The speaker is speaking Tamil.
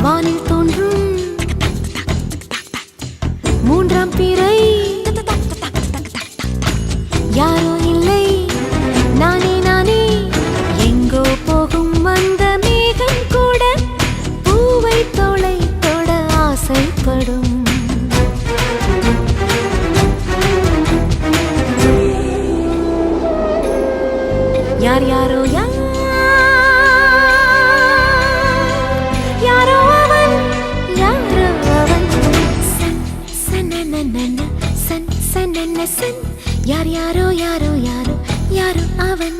வானில் தோன்றும் மூன்றாம் பிறை யாரோ இல்லை நானே நானே எங்கோ போகும் வந்த மேகம் கூட பூவை தோளை தொட ஆசைப்படும் யார் யாரோ யாரோ அவன் சன் சனனன சன் சனன சன் யார் யாரோ யாரோ யாரோ யாரோ அவன்